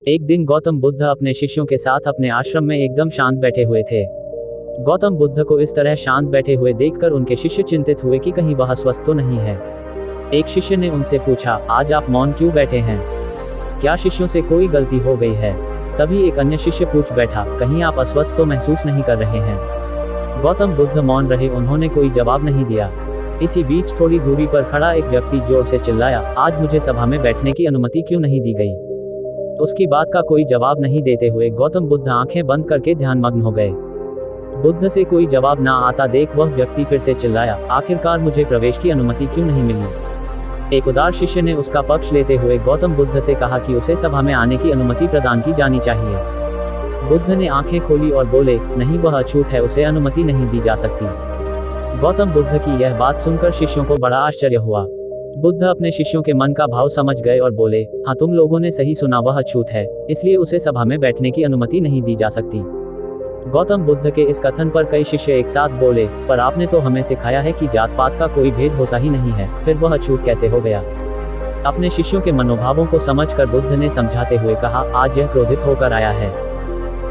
एक दिन गौतम बुद्ध अपने शिष्यों के साथ अपने आश्रम में एकदम शांत बैठे हुए थे। गौतम बुद्ध को इस तरह शांत बैठे हुए देखकर उनके शिष्य चिंतित हुए कि कहीं वह अस्वस्थ तो नहीं है। एक शिष्य ने उनसे पूछा, आज आप मौन क्यों बैठे हैं? क्या शिष्यों से कोई गलती हो गई है? तभी एक अन्य शिष्य पूछ बैठा, कहीं आप अस्वस्थ तो महसूस नहीं कर रहे हैं? गौतम बुद्ध मौन रहे, उन्होंने कोई जवाब नहीं दिया। इसी बीच थोड़ी दूरी पर खड़ा एक व्यक्ति जोर से चिल्लाया, आज मुझे सभा में बैठने की अनुमति क्यों नहीं दी गई? उसकी बात का कोई जवाब नहीं देते हुए गौतम बुद्ध आंखें बंद करके ध्यानमग्न हो गए। बुद्ध से कोई जवाब ना आता देख वह व्यक्ति फिर से चिल्लाया, आखिरकार मुझे प्रवेश की अनुमति क्यों नहीं मिली? एक उदार शिष्य ने उसका पक्ष लेते हुए गौतम बुद्ध से कहा कि उसे सभा में आने की अनुमति प्रदान की जानी चाहिए। बुद्ध ने आंखें खोली और बोले, नहीं, वह अछूत है, उसे अनुमति नहीं दी जा सकती। गौतम बुद्ध की यह बात सुनकर शिष्यों को बड़ा आश्चर्य हुआ। बुद्ध अपने शिष्यों के मन का भाव समझ गए और बोले, हाँ, तुम लोगों ने सही सुना, वह अछूत है, इसलिए उसे सभा में बैठने की अनुमति नहीं दी जा सकती। गौतम बुद्ध के इस कथन पर कई शिष्य एक साथ बोले, पर आपने तो हमें सिखाया है कि जात पात का कोई भेद होता ही नहीं है, फिर वह अछूत कैसे हो गया? अपने शिष्यों के मनोभावों को समझकर बुद्ध ने समझाते हुए कहा, आज यह क्रोधित होकर आया है।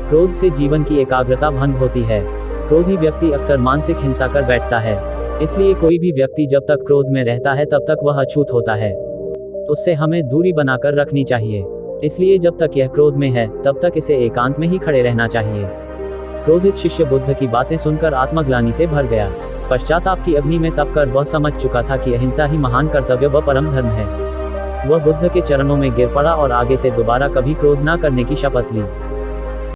क्रोध से जीवन की एकाग्रता भंग होती है। क्रोधी व्यक्ति अक्सर मानसिक हिंसा कर बैठता है। इसलिए कोई भी व्यक्ति जब तक क्रोध में रहता है तब तक वह अछूत होता है। उससे हमें दूरी बनाकर रखनी चाहिए। इसलिए जब तक यह क्रोध में है तब तक इसे एकांत में ही खड़े रहना चाहिए। क्रोधित शिष्य बुद्ध की बातें सुनकर आत्मग्लानि से भर गया। पश्चाताप की अग्नि में तपकर वह समझ चुका था कि अहिंसा ही महान कर्तव्य व परम धर्म है। वह बुद्ध के चरणों में गिर पड़ा और आगे से दोबारा कभी क्रोध न करने की शपथ ली।